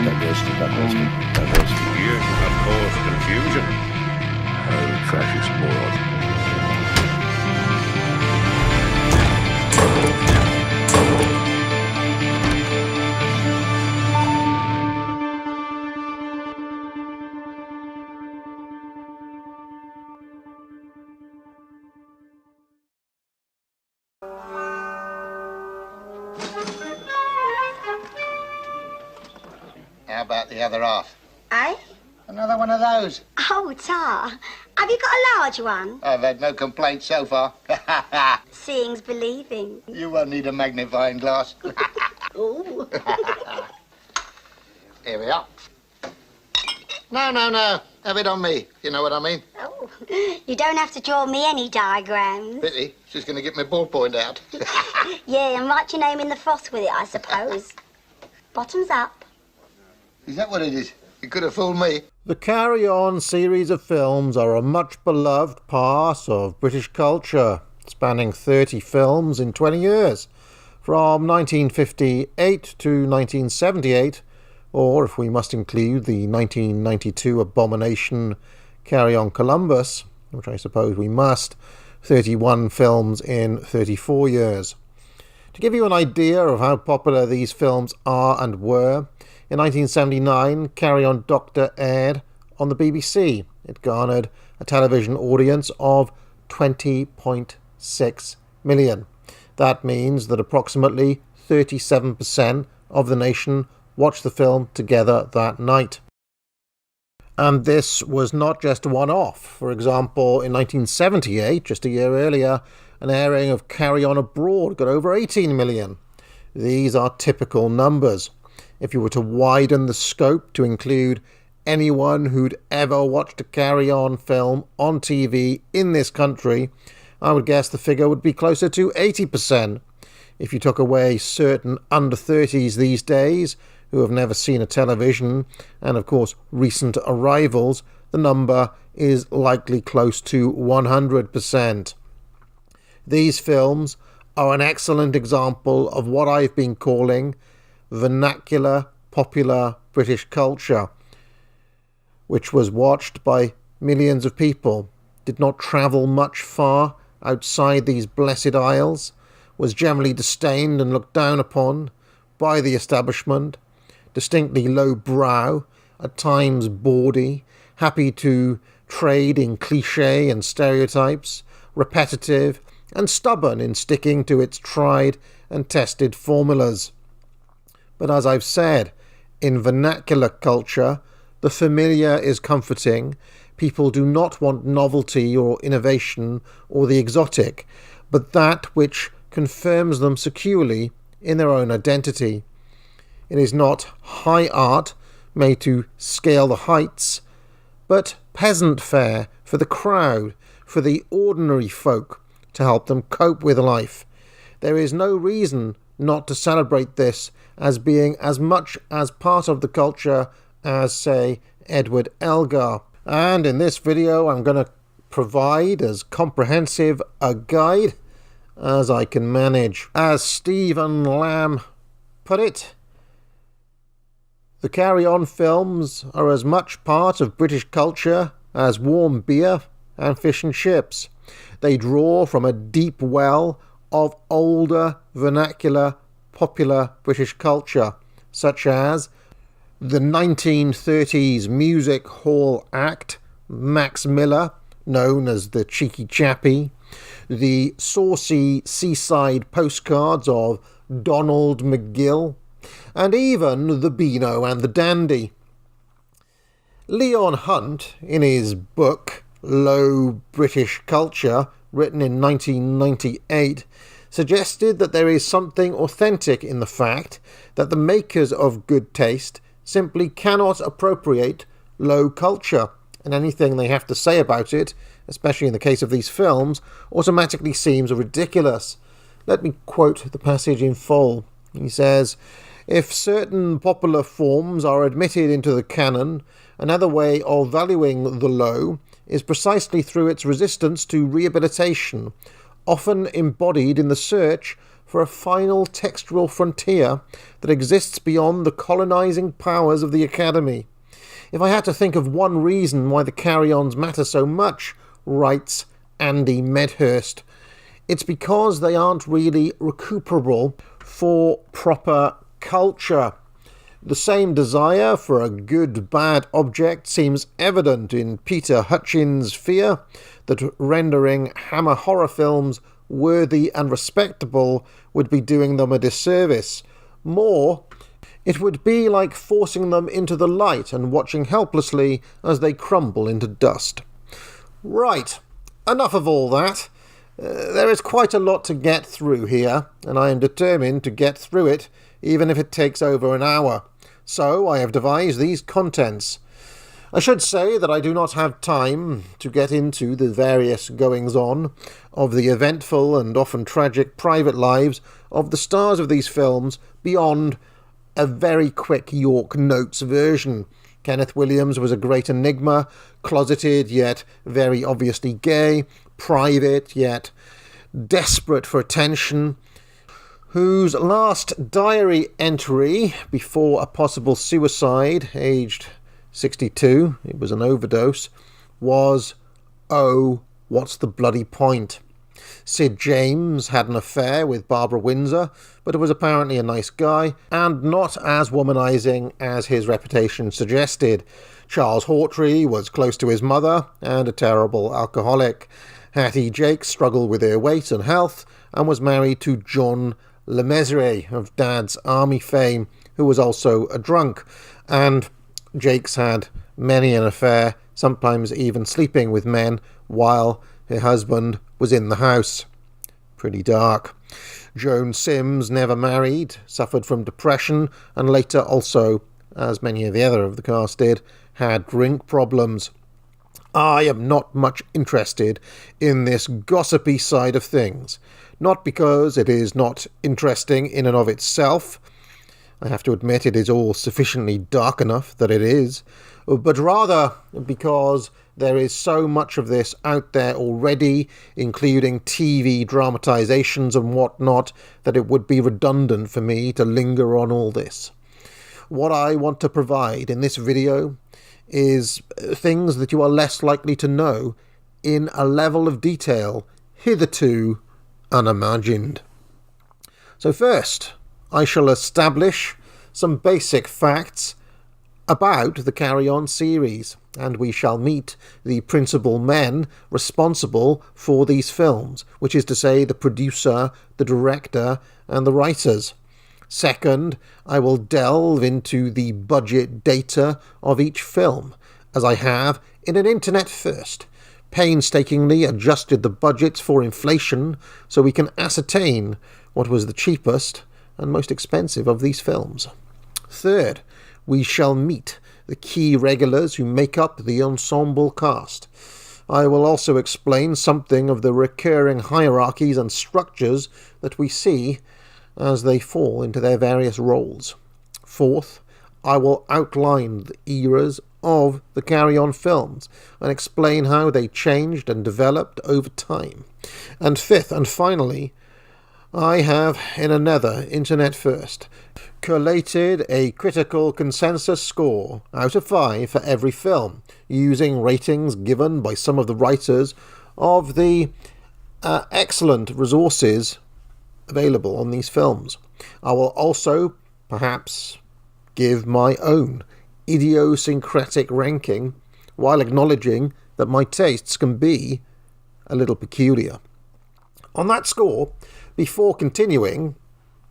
Diversity. You have caused confusion. Fascist moron. How about the other half? Eh? Another one of those. Oh, Tar. Have you got a large one? I've had no complaints so far. Seeing's believing. You won't need a magnifying glass. Ooh. Here we are. No. Have it on me. You know what I mean? Oh, you don't have to draw me any diagrams. Pity. She's going to get my ballpoint out. Yeah, and write your name in the froth with it, I suppose. Bottoms up. Is that what it is? You could have fooled me. The Carry On series of films are a much beloved part of British culture, spanning 30 films in 20 years, from 1958 to 1978, or if we must include the 1992 abomination Carry On Columbus, which I suppose we must, 31 films in 34 years. To give you an idea of how popular these films are and were, in 1979, Carry On Doctor aired on the BBC. It garnered a television audience of 20.6 million. That means that approximately 37% of the nation watched the film together that night. And this was not just a one-off. For example, in 1978, just a year earlier, an airing of Carry On Abroad got over 18 million. These are typical numbers. If you were to widen the scope to include anyone who'd ever watched a Carry On film on TV in this country, I would guess the figure would be closer to 80%. If you took away certain under-30s these days who have never seen a television, and of course recent arrivals, the number is likely close to 100%. These films are an excellent example of what I've been calling vernacular popular British culture, which was watched by millions of people, did not travel much far outside these blessed isles, was generally disdained and looked down upon by the establishment, distinctly low-brow, at times bawdy, happy to trade in cliché and stereotypes, repetitive and stubborn in sticking to its tried and tested formulas. But as I've said, in vernacular culture, the familiar is comforting. People do not want novelty or innovation or the exotic, but that which confirms them securely in their own identity. It is not high art made to scale the heights, but peasant fare for the crowd, for the ordinary folk, to help them cope with life. There is no reason not to celebrate this as being as much as part of the culture as, say, Edward Elgar. And in this video I'm going to provide as comprehensive a guide as I can manage. As Stephen Lamb put it, the Carry On films are as much part of British culture as warm beer and fish and chips. They draw from a deep well of older vernacular popular British culture, such as the 1930s music hall act Max Miller, known as the Cheeky Chappie, the saucy seaside postcards of Donald McGill, and even the Beano and the Dandy. Leon Hunt, in his book Low British Culture, written in 1998, suggested that there is something authentic in the fact that the makers of good taste simply cannot appropriate low culture, and anything they have to say about it, especially in the case of these films, automatically seems ridiculous. Let me quote the passage in full. He says, "If certain popular forms are admitted into the canon, another way of valuing the low is precisely through its resistance to rehabilitation, often embodied in the search for a final textual frontier that exists beyond the colonizing powers of the Academy. If I had to think of one reason why the carry-ons matter so much, writes Andy Medhurst, it's because they aren't really recuperable for proper culture. The same desire for a good-bad object seems evident in Peter Hutchins' fear that rendering Hammer horror films worthy and respectable would be doing them a disservice. More, it would be like forcing them into the light and watching helplessly as they crumble into dust. Right, enough of all that. There is quite a lot to get through here, and I am determined to get through it, even if it takes over an hour. So I have devised these contents. I should say that I do not have time to get into the various goings-on of the eventful and often tragic private lives of the stars of these films beyond a very quick York Notes version. Kenneth Williams was a great enigma, closeted yet very obviously gay, private yet desperate for attention, whose last diary entry before a possible suicide, aged 62, it was an overdose, was, "Oh, what's the bloody point?" Sid James had an affair with Barbara Windsor, but was apparently a nice guy, and not as womanizing as his reputation suggested. Charles Hawtrey was close to his mother, and a terrible alcoholic. Hattie Jake struggled with her weight and health, and was married to John LeMessurier of Dad's Army fame, who was also a drunk, and Jakes had many an affair, sometimes even sleeping with men while her husband was in the house. Pretty dark. Joan Sims never married, suffered from depression, and later also, as many of the other of the cast did, had drink problems. I am not much interested in this gossipy side of things, not because it is not interesting in and of itself. I have to admit it is all sufficiently dark enough that it is, but rather because there is so much of this out there already, including TV dramatizations and whatnot, that it would be redundant for me to linger on all this. What I want to provide in this video is things that you are less likely to know in a level of detail hitherto unimagined. So first, I shall establish some basic facts about the Carry On series, and we shall meet the principal men responsible for these films, which is to say the producer, the director, and the writers. Second, I will delve into the budget data of each film, as I have, in an internet first, painstakingly adjusted the budgets for inflation so we can ascertain what was the cheapest and most expensive of these films. Third, we shall meet the key regulars who make up the ensemble cast. I will also explain something of the recurring hierarchies and structures that we see as they fall into their various roles. Fourth, I will outline the eras of the Carry On films and explain how they changed and developed over time. And fifth and finally, I have, in another internet first, collated a critical consensus score out of 5 for every film, using ratings given by some of the writers of the excellent resources available on these films. I will also, perhaps, give my own idiosyncratic ranking while acknowledging that my tastes can be a little peculiar. On that score, before continuing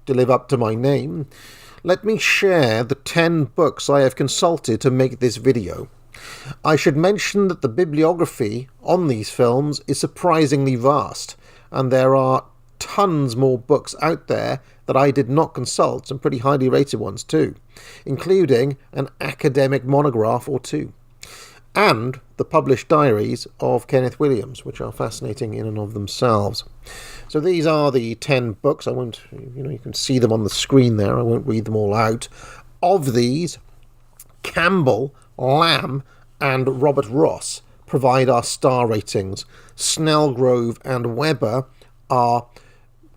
to live up to my name, let me share the 10 books I have consulted to make this video. I should mention that the bibliography on these films is surprisingly vast, and there are tons more books out there that I did not consult, some pretty highly rated ones too, including an academic monograph or two, and the published diaries of Kenneth Williams, which are fascinating in and of themselves. So these are the 10 books. I won't, you can see them on the screen there. I won't read them all out. Of these, Campbell, Lamb, and Robert Ross provide our star ratings. Snellgrove and Webber are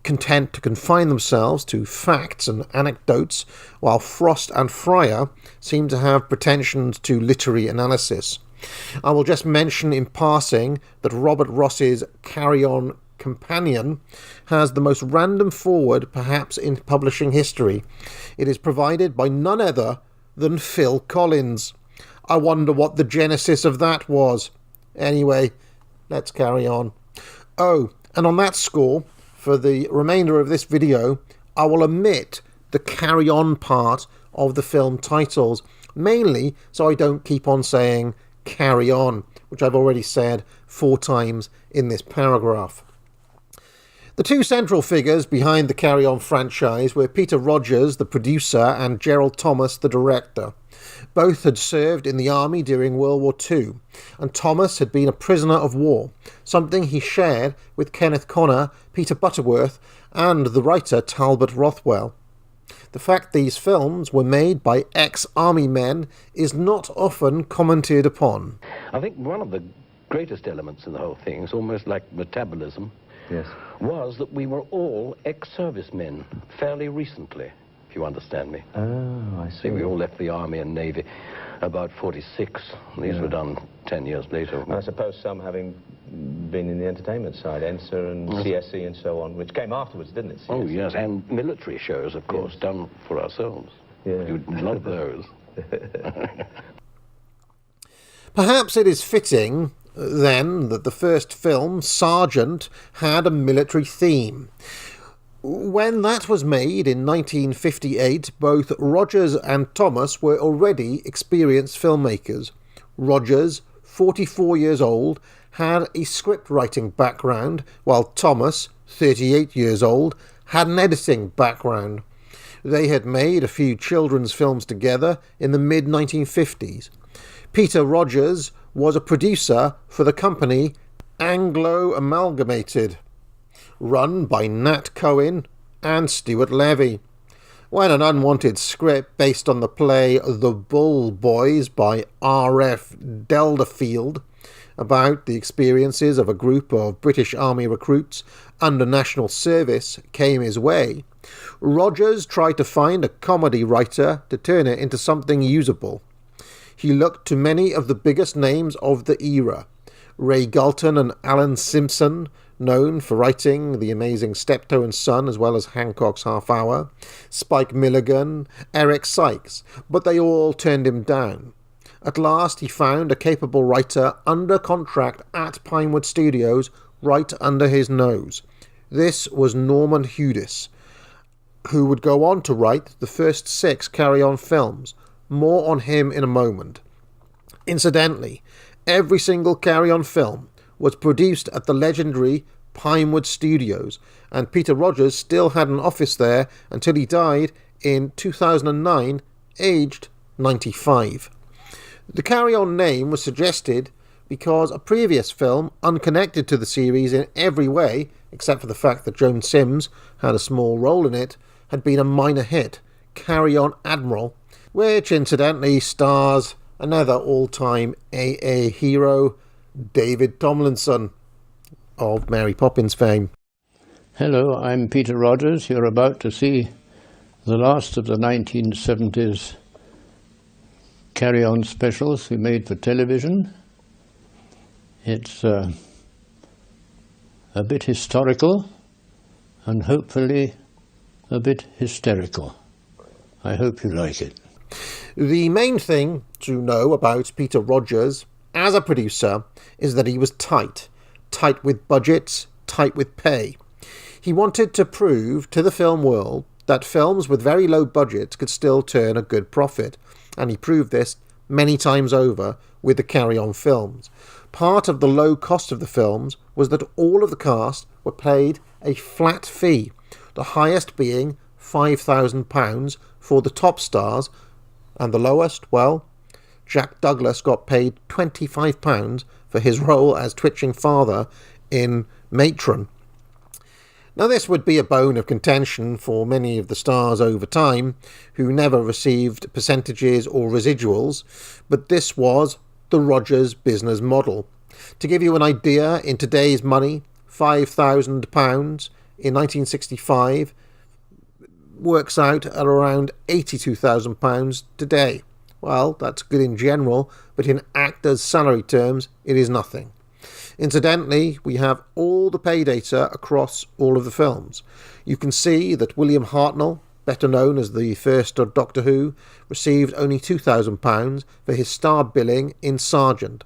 content to confine themselves to facts and anecdotes, while Frost and Fryer seem to have pretensions to literary analysis. I will just mention in passing that Robert Ross's Carry On Companion has the most random foreword perhaps in publishing history. It is provided by none other than Phil Collins. I wonder what the genesis of that was. Anyway, let's carry on. Oh, and on that score, for the remainder of this video, I will omit the carry on part of the film titles, mainly so I don't keep on saying carry on, which I've already said 4 times in this paragraph. The 2 central figures behind the Carry On franchise were Peter Rogers, the producer, and Gerald Thomas, the director. Both had served in the army during World War II, and Thomas had been a prisoner of war, something he shared with Kenneth Connor, Peter Butterworth, and the writer Talbot Rothwell. The fact these films were made by ex-army men is not often commented upon. I think one of the greatest elements in the whole thing is almost like metabolism. Yes. Was that we were all ex-servicemen fairly recently, if you understand me. Oh, I see. We all left the Army and Navy about 46. These were done 10 years later. And I suppose some having been in the entertainment side, ENSA and CSE and so on, which came afterwards, didn't it? CSE? Oh, yes, and military shows, of course, done for ourselves. Yeah. You'd love those. Perhaps it is fitting then that the first film, Sergeant, had a military theme. When that was made in 1958, both Rogers and Thomas were already experienced filmmakers. Rogers, 44 years old, had a script writing background, while Thomas, 38 years old, had an editing background. They had made a few children's films together in the mid-1950s. Peter Rogers was a producer for the company Anglo Amalgamated, run by Nat Cohen and Stuart Levy. When an unwanted script based on the play The Bull Boys by R.F. Delderfield, about the experiences of a group of British Army recruits under national service, came his way, Rogers tried to find a comedy writer to turn it into something usable. He looked to many of the biggest names of the era, Ray Galton and Alan Simpson, known for writing The Amazing Steptoe and Son as well as Hancock's Half Hour, Spike Milligan, Eric Sykes, but they all turned him down. At last he found a capable writer under contract at Pinewood Studios right under his nose. This was Norman Hudis, who would go on to write the first 6 Carry On films. More on him in a moment. Incidentally, every single Carry On film was produced at the legendary Pinewood Studios, and Peter Rogers still had an office there until he died in 2009, aged 95. The Carry On name was suggested because a previous film, unconnected to the series in every way, except for the fact that Joan Sims had a small role in it, had been a minor hit, Carry On Admiral, which incidentally stars another all-time AA hero, David Tomlinson, of Mary Poppins fame. Hello, I'm Peter Rogers. You're about to see the last of the 1970s Carry On specials we made for television. It's a bit historical and hopefully a bit hysterical. I hope you like it. The main thing to know about Peter Rogers as a producer is that he was tight with budgets, tight with pay. He wanted to prove to the film world that films with very low budgets could still turn a good profit, and he proved this many times over with the Carry On films. Part of the low cost of the films was that all of the cast were paid a flat fee, the highest being £5,000 for the top stars, and the lowest, well, Jack Douglas got paid £25 for his role as twitching father in Matron. Now this would be a bone of contention for many of the stars over time, who never received percentages or residuals, but this was the Rogers business model. To give you an idea, in today's money, £5,000 in 1965 works out at around £82,000 today. Well, that's good in general, but in actors' salary terms, it is nothing. Incidentally, we have all the pay data across all of the films. You can see that William Hartnell, better known as the first Doctor Who, received only £2,000 for his star billing in Sergeant.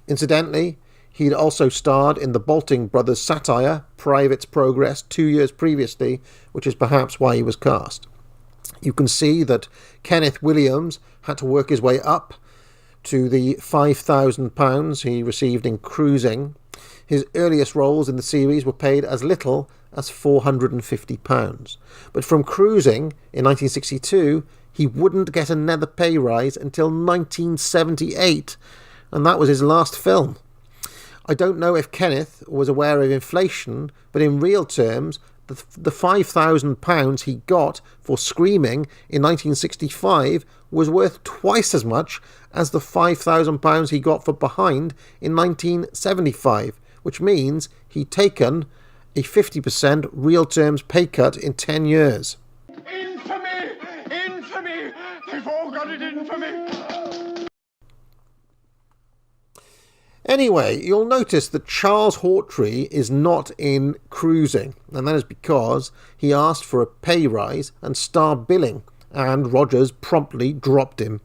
Incidentally, he'd also starred in the Bolting Brothers satire, Private's Progress, 2 years previously, which is perhaps why he was cast. You can see that Kenneth Williams had to work his way up to the £5,000 he received in Cruising. His earliest roles in the series were paid as little as £450. But from Cruising in 1962, he wouldn't get another pay rise until 1978, and that was his last film. I don't know if Kenneth was aware of inflation, but in real terms, the £5,000 he got for Screaming in 1965 was worth twice as much as the £5,000 he got for Behind in 1975, which means he'd taken a 50% real terms pay cut in 10 years. Infamy! Infamy! They've all got it in for me! Anyway, you'll notice that Charles Hawtrey is not in Cruising, and that is because he asked for a pay rise and star billing, and Rogers promptly dropped him.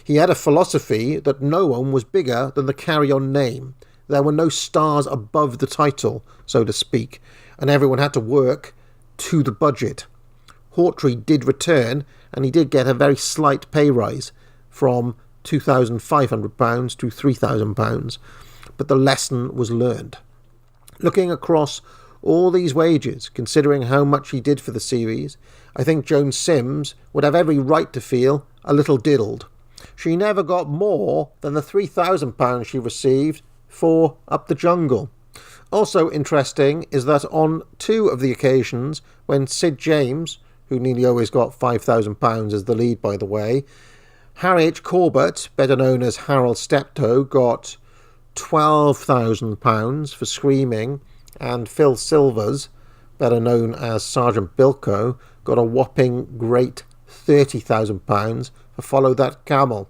He had a philosophy that no one was bigger than the carry-on name. There were no stars above the title, so to speak, and everyone had to work to the budget. Hawtrey did return, and he did get a very slight pay rise from £2,500 to £3,000, but the lesson was learned. Looking across all these wages, considering how much he did for the series, I think Joan Sims would have every right to feel a little diddled. She never got more than the £3,000 she received for Up the Jungle. Also interesting is that on 2 of the occasions when Sid James, who nearly always got £5,000 as the lead by the way, Harry H. Corbett, better known as Harold Steptoe, got £12,000 for Screaming, and Phil Silvers, better known as Sergeant Bilko, got a whopping great £30,000 for Follow That Camel.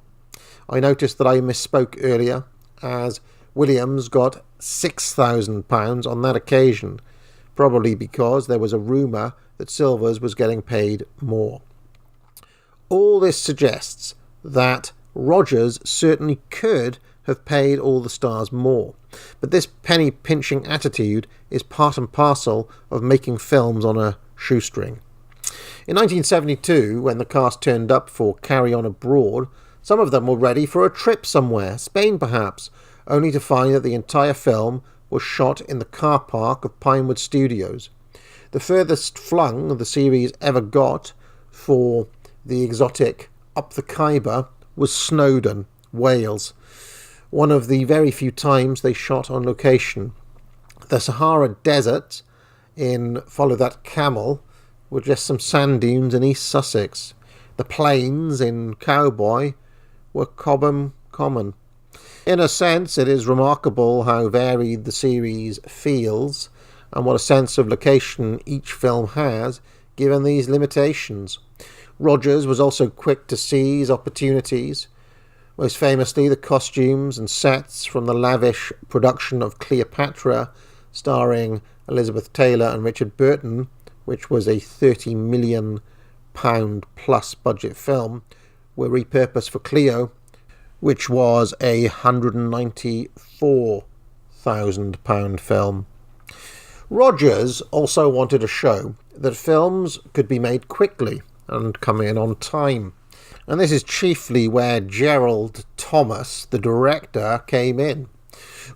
I noticed that I misspoke earlier, as Williams got £6,000 on that occasion, probably because there was a rumour that Silvers was getting paid more. All this suggests that Rogers certainly could have paid all the stars more, but this penny-pinching attitude is part and parcel of making films on a shoestring. In 1972, when the cast turned up for Carry On Abroad, some of them were ready for a trip somewhere, Spain perhaps, only to find that the entire film was shot in the car park of Pinewood Studios. The furthest flung the series ever got for the exotic Up the Khyber was Snowdon, Wales, one of the very few times they shot on location. The Sahara Desert in Follow That Camel were just some sand dunes in East Sussex. The plains in Cowboy were Cobham Common. In a sense, it is remarkable how varied the series feels and what a sense of location each film has given these limitations. Rogers was also quick to seize opportunities, most famously the costumes and sets from the lavish production of Cleopatra, starring Elizabeth Taylor and Richard Burton, which was a £30 million plus budget film, were repurposed for Cleo, which was a £194,000 film. Rogers also wanted to show that films could be made quickly and come in on time. And this is chiefly where Gerald Thomas, the director, came in.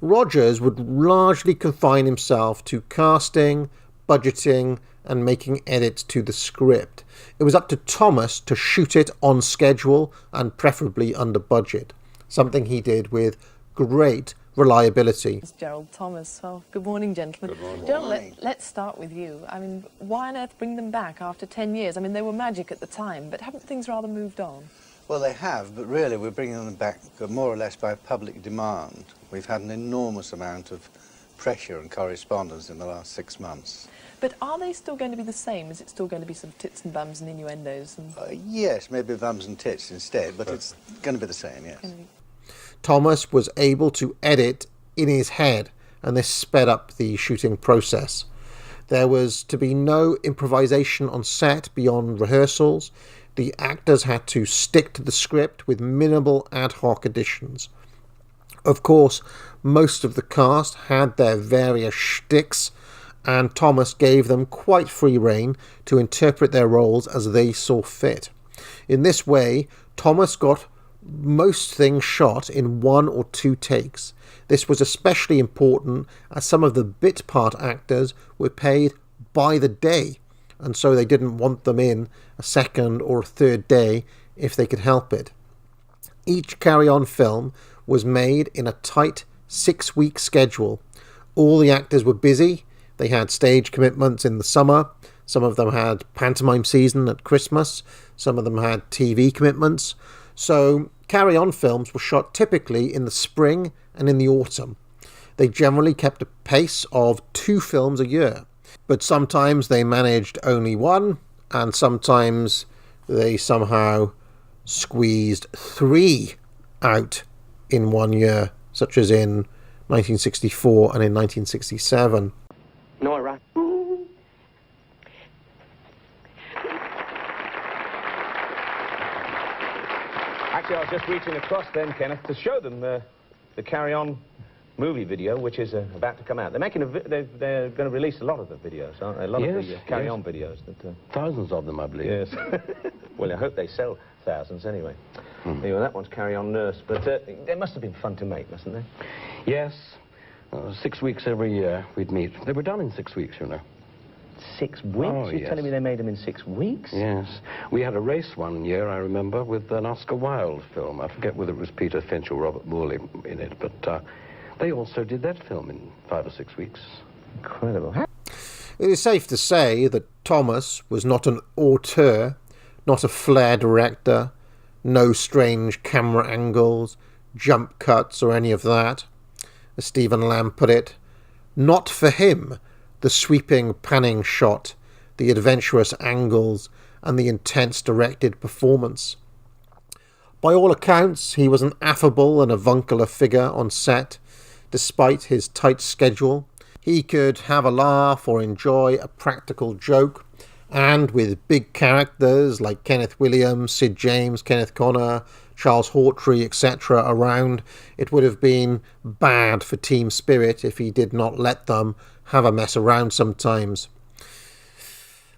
Rogers would largely confine himself to casting, budgeting, and making edits to the script. It was up to Thomas to shoot it on schedule and preferably under budget, something he did with great reliability. It's Gerald Thomas. Well, good morning, gentlemen. Good morning. Gerald, let's start with you. I mean, why on earth bring them back after 10 years? I mean, they were magic at the time, but haven't things rather moved on? Well, they have, but really we're bringing them back more or less by public demand. We've had an enormous amount of pressure and correspondence in the last 6 months. But are they still going to be the same? Is it still going to be sort of tits and bums and innuendos? And... Yes, maybe bums and tits instead, but it's going to be the same, yes. Thomas was able to edit in his head, and this sped up the shooting process. There was to be no improvisation on set beyond rehearsals. The actors had to stick to the script with minimal ad hoc additions. Of course, most of the cast had their various shticks, and Thomas gave them quite free rein to interpret their roles as they saw fit. In this way, Thomas got most things shot in 1 or 2 takes. This was especially important as some of the bit part actors were paid by the day, and so they didn't want them in a second or a third day if they could help it. Each carry-on film was made in a tight 6-week schedule. All the actors were busy. They had stage commitments in the summer. Some of them had pantomime season at Christmas. Some of them had TV commitments. So carry-on films were shot typically in the spring and in the autumn. They generally kept a pace of 2 films a year, but sometimes they managed only 1, and sometimes they somehow squeezed 3 out in 1 year, such as in 1964 and in 1967. Nora. Actually, I was just reaching across then, Kenneth, to show them the Carry On movie video, which is about to come out. They're making they're going to release a lot of the videos, aren't they? A lot of the Carry On videos. Thousands of them, I believe. Yes. Well, I hope they sell thousands anyway. Anyway, that one's Carry On Nurse, but they must have been fun to make, mustn't they? Yes. 6 weeks every year we'd meet. They were done in 6 weeks, you know. 6 weeks? Oh, You're telling me they made them in 6 weeks? Yes. We had a race one year, I remember, with an Oscar Wilde film. I forget whether it was Peter Finch or Robert Morley in it, but they also did that film in 5 or 6 weeks. Incredible. It is safe to say that Thomas was not an auteur, not a flair director, no strange camera angles, jump cuts or any of that. As Stephen Lamb put it, not for him the sweeping panning shot, the adventurous angles and the intense directed performance. By all accounts, he was an affable and avuncular figure on set, despite his tight schedule. He could have a laugh or enjoy a practical joke, and with big characters like Kenneth Williams, Sid James, Kenneth Connor, Charles Hawtrey, etc. around, it would have been bad for team spirit if he did not let them have a mess around sometimes.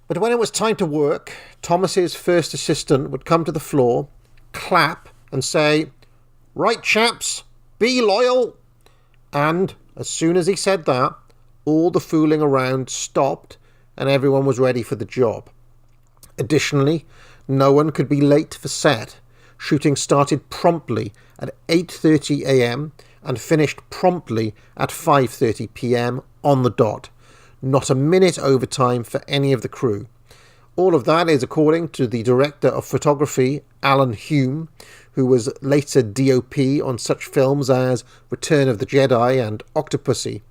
But when it was time to work, Thomas's first assistant would come to the floor, clap and say, "Right, chaps, be loyal." And as soon as he said that, all the fooling around stopped and everyone was ready for the job. Additionally, no one could be late for set. Shooting started promptly at 8:30 a.m. and finished promptly at 5:30 p.m. on the dot. Not a minute overtime for any of the crew. All of that is according to the director of photography, Alan Hume, who was later DOP on such films as Return of the Jedi and Octopussy.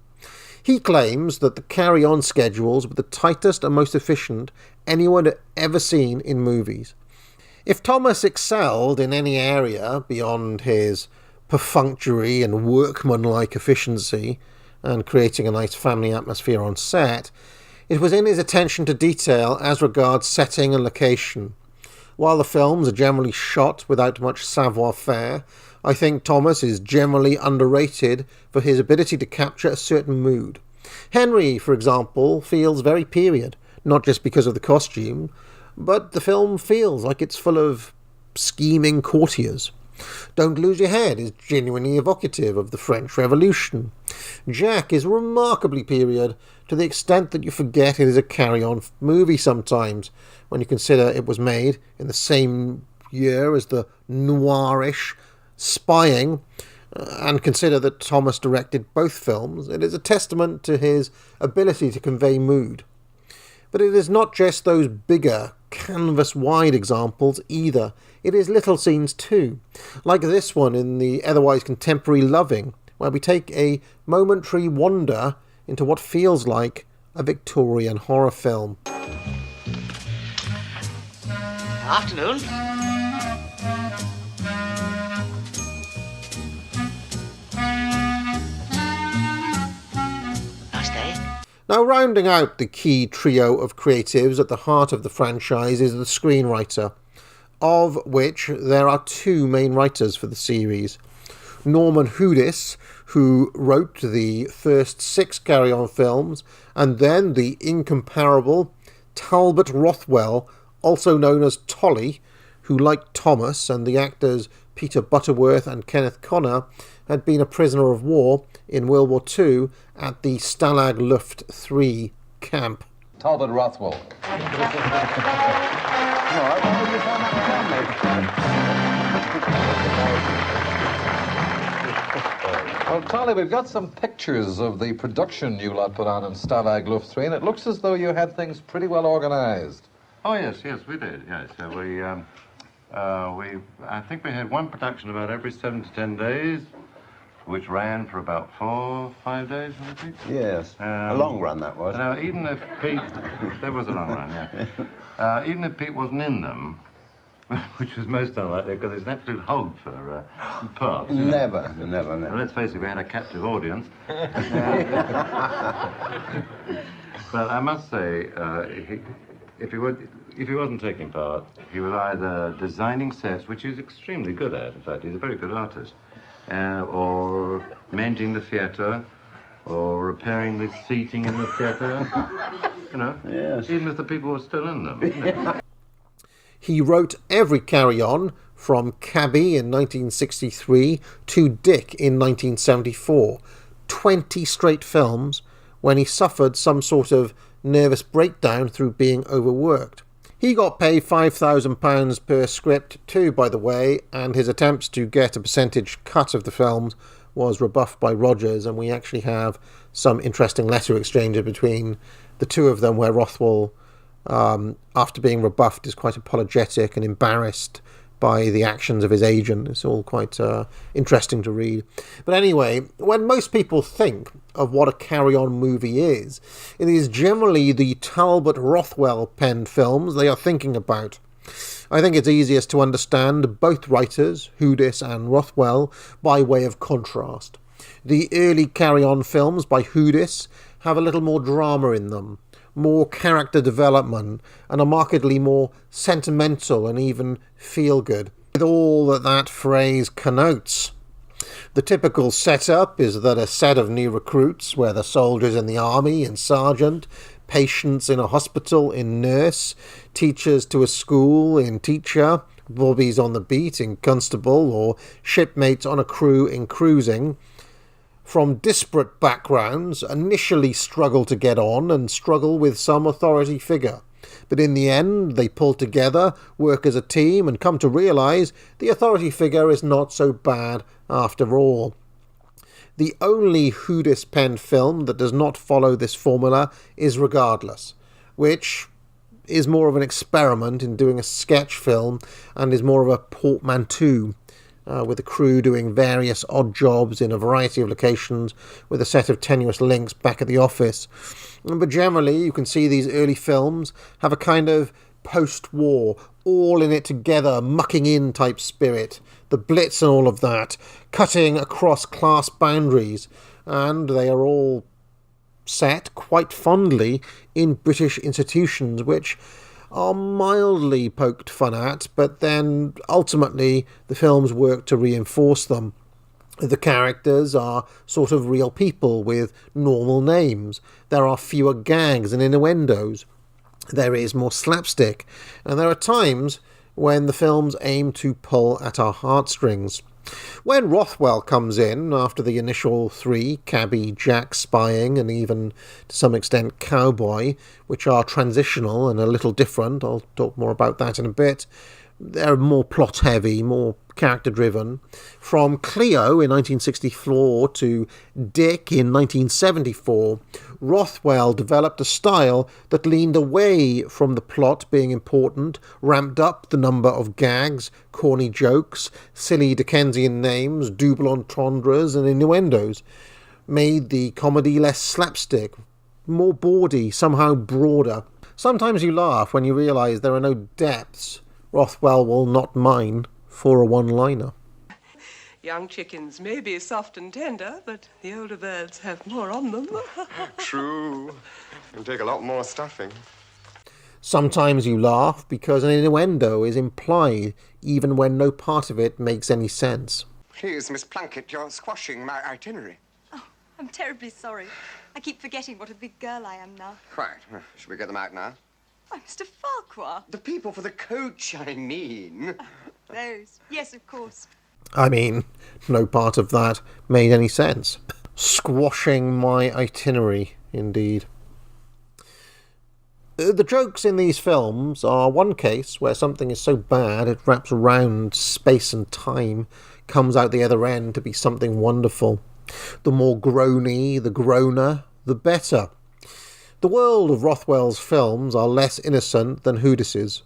He claims that the carry-on schedules were the tightest and most efficient anyone had ever seen in movies. If Thomas excelled in any area beyond his perfunctory and workmanlike efficiency and creating a nice family atmosphere on set, it was in his attention to detail as regards setting and location. While the films are generally shot without much savoir-faire, I think Thomas is generally underrated for his ability to capture a certain mood. Henry, for example, feels very period, not just because of the costume, but the film feels like it's full of scheming courtiers. Don't Lose Your Head is genuinely evocative of the French Revolution. Jack is remarkably period, to the extent that you forget it is a carry-on movie sometimes, when you consider it was made in the same year as the noirish Spying, and consider that Thomas directed both films. It is a testament to his ability to convey mood. But it is not just those bigger, canvas-wide examples either. It is little scenes too, like this one in the otherwise contemporary Loving, where we take a momentary wander into what feels like a Victorian horror film. Afternoon. Nice day. Now, rounding out the key trio of creatives at the heart of the franchise is the screenwriter, of which there are two main writers for the series. Norman Houdis, who wrote the first 6 Carry On films, and then the incomparable Talbot Rothwell, also known as Tolly, who, like Thomas and the actors Peter Butterworth and Kenneth Connor, had been a prisoner of war in World War II at the Stalag Luft 3 camp. Talbot Rothwell. Well, Tolly, we've got some pictures of the production you lot put on in Stalag Luft 3, and it looks as though you had things pretty well organised. Oh, yes, we did, yes. I think we had one production about every 7 to 10 days, which ran for about 4 or 5 days, I think. Yes, a long run that was. Now, even if Pete... There was a long run, yeah. Even if Pete wasn't in them, which was most unlikely, because he's an absolute hog for parts. Never. Well, let's face it, we had a captive audience. But I must say, if he wasn't taking part, he was either designing sets, which he's extremely good at, in fact, he's a very good artist, or mending the theatre, or repairing the seating in the theatre, yes. Even if the people were still in them. He wrote every Carry On, from Cabby in 1963 to Dick in 1974, 20 straight films, when he suffered some sort of nervous breakdown through being overworked. He got paid £5,000 per script too, by the way, and his attempts to get a percentage cut of the films was rebuffed by Rogers, and we actually have some interesting letter exchanges between the two of them where Rothwell, after being rebuffed, is quite apologetic and embarrassed by the actions of his agent. It's all quite interesting to read. But anyway, when most people think of what a Carry-On movie is, it is generally the Talbot Rothwell penned films they are thinking about. I think it's easiest to understand both writers, Houdis and Rothwell, by way of contrast. The early Carry-On films by Houdis have a little more drama in them, more character development, and are markedly more sentimental and even feel-good, with all that phrase connotes. The typical setup is that a set of new recruits, whether soldiers in the army in sergeant, patients in a hospital in nurse, teachers to a school in teacher, bobbies on the beat in constable, or shipmates on a crew in cruising, from disparate backgrounds, initially struggle to get on and struggle with some authority figure. But in the end, they pull together, work as a team, and come to realise the authority figure is not so bad after all. The only Houdis-penned film that does not follow this formula is Regardless, which is more of an experiment in doing a sketch film and is more of a portmanteau, with the crew doing various odd jobs in a variety of locations with a set of tenuous links back at the office. But generally, you can see these early films have a kind of post-war, all in it together, mucking in type spirit, the Blitz and all of that, cutting across class boundaries, and they are all set quite fondly in British institutions, which are mildly poked fun at, but then ultimately the films work to reinforce them. The characters are sort of real people with normal names. There are fewer gags and innuendos. There is more slapstick, and there are times when the films aim to pull at our heartstrings. When Rothwell comes in, after the initial 3, Cabby, Jack, Spying, and even to some extent Cowboy, which are transitional and a little different, I'll talk more about that in a bit, they're more plot-heavy, more character-driven. From Cleo in 1964 to Dick in 1974, Rothwell developed a style that leaned away from the plot being important, ramped up the number of gags, corny jokes, silly Dickensian names, double entendres and innuendos, made the comedy less slapstick, more bawdy, somehow broader. Sometimes you laugh when you realise there are no depths Rothwell will not mind for a one-liner. Young chickens may be soft and tender, but the older birds have more on them. True. It'll take a lot more stuffing. Sometimes you laugh because an innuendo is implied, even when no part of it makes any sense. Please, Miss Plunkett, you're squashing my itinerary. Oh, I'm terribly sorry. I keep forgetting what a big girl I am now. Quite. Should we get them out now? Oh, Mr. Farquhar. The people for the coach, I mean. Those. Yes, of course. I mean, no part of that made any sense. Squashing my itinerary, indeed. The jokes in these films are one case where something is so bad it wraps around space and time, comes out the other end to be something wonderful. The more groany, the groaner, the better. The world of Rothwell's films are less innocent than Hoodis's,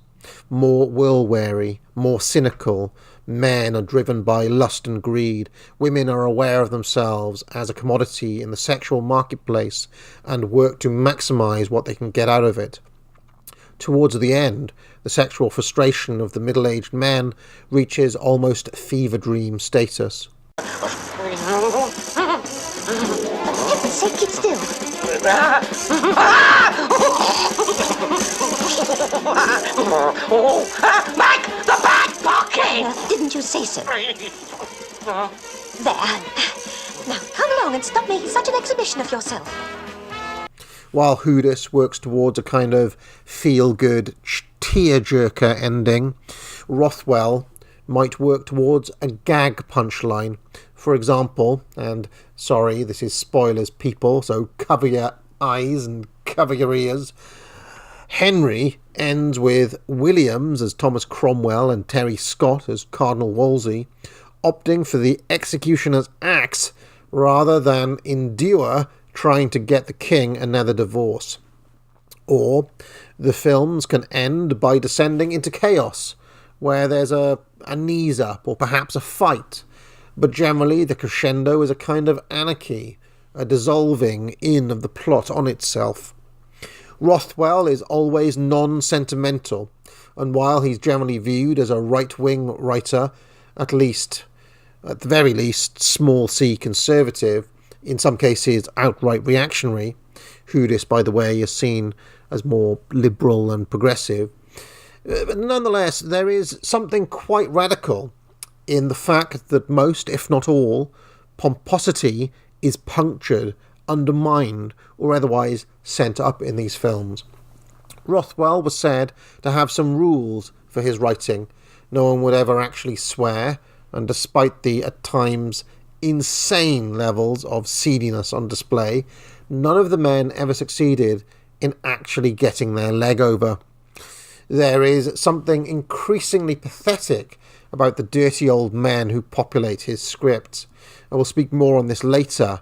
more will-weary, more cynical. Men are driven by lust and greed. Women are aware of themselves as a commodity in the sexual marketplace and work to maximise what they can get out of it. Towards the end, the sexual frustration of the middle-aged men reaches almost fever dream status. For heaven's sake, keep still. Back the back pocket! Didn't you say so? There. Now, come along and stop making such an exhibition of yourself. While Hoodis works towards a kind of feel-good, tear-jerker ending, Rothwell might work towards a gag punchline. For example, and sorry, this is spoilers, people, so cover your eyes and cover your ears, Henry ends with Williams as Thomas Cromwell and Terry Scott as Cardinal Wolsey opting for the executioner's axe rather than endure trying to get the king another divorce. Or the films can end by descending into chaos, where there's a knees up or perhaps a fight, but generally the crescendo is a kind of anarchy, a dissolving in of the plot on itself. Rothwell is always non-sentimental, and while he's generally viewed as a right-wing writer, at the very least, small c conservative, in some cases outright reactionary, Hoodis, by the way, is seen as more liberal and progressive, but nonetheless, there is something quite radical in the fact that most, if not all, pomposity is punctured, undermined, or otherwise sent up in these films. Rothwell was said to have some rules for his writing. No one would ever actually swear, and despite the, at times, insane levels of seediness on display, none of the men ever succeeded in actually getting their leg over. There is something increasingly pathetic about the dirty old men who populate his scripts. I will speak more on this later,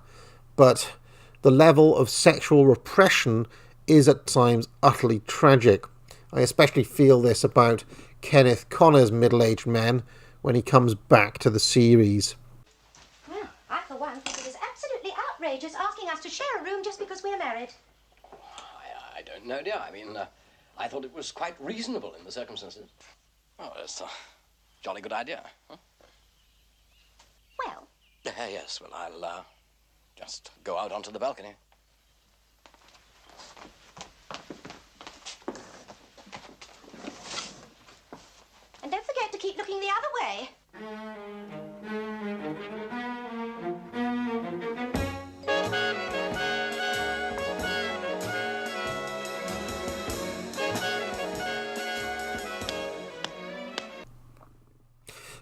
but the level of sexual repression is at times utterly tragic. I especially feel this about Kenneth Connor's middle-aged men when he comes back to the series. Well, I for one think it is absolutely outrageous asking us to share a room just because we're married. I don't know, dear. I mean, I thought it was quite reasonable in the circumstances. Oh, it's a jolly good idea. Huh? Well? Yes, well, I'll just go out onto the balcony. And don't forget to keep looking the other way.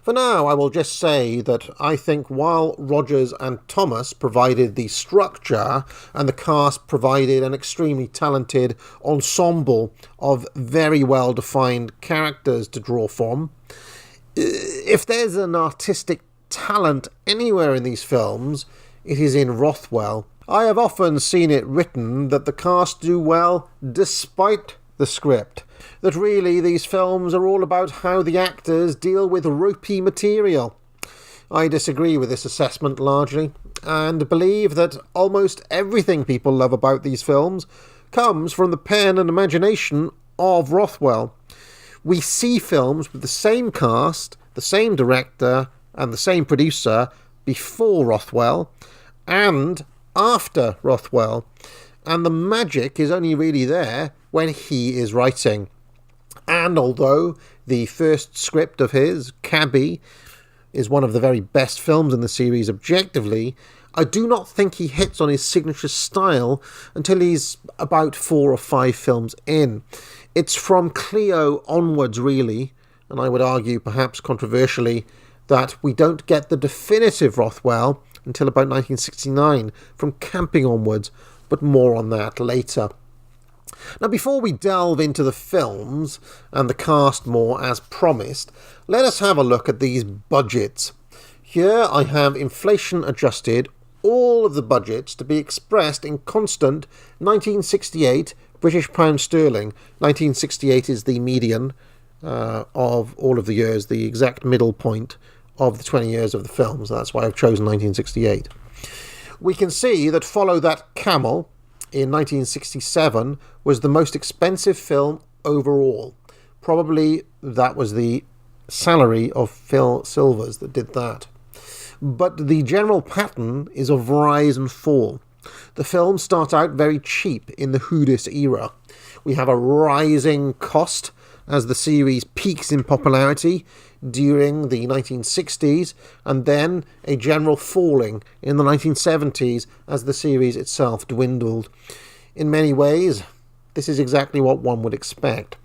For now, I will just say that I think while Rogers and Thomas provided the structure and the cast provided an extremely talented ensemble of very well-defined characters to draw from, If there's an artistic talent anywhere in these films, it is in Rothwell. I have often seen it written that the cast do well despite the script, that really these films are all about how the actors deal with ropey material. I disagree with this assessment largely, and believe that almost everything people love about these films comes from the pen and imagination of Rothwell. We see films with the same cast, the same director, and the same producer before Rothwell and after Rothwell, and the magic is only really there when he is writing. And although the first script of his, Cabby, is one of the very best films in the series objectively, I do not think he hits on his signature style until he's about 4 or 5 films in. It's from Cleo onwards, really, and I would argue, perhaps controversially, that we don't get the definitive Rothwell until about 1969, from Camping onwards, but more on that later. Now, before we delve into the films and the cast more as promised, let us have a look at these budgets. Here I have inflation adjusted all of the budgets to be expressed in constant 1968 British pound sterling. 1968 is the median of all of the years, the exact middle point of the 20 years of the films. That's why I've chosen 1968. We can see that Follow That Camel in 1967 was the most expensive film overall. Probably that was the salary of Phil Silvers that did that. But the general pattern is of rise and fall. The films start out very cheap in the Hoodis era. We have a rising cost as the series peaks in popularity during the 1960s, and then a general falling in the 1970s as the series itself dwindled. In many ways, this is exactly what one would expect.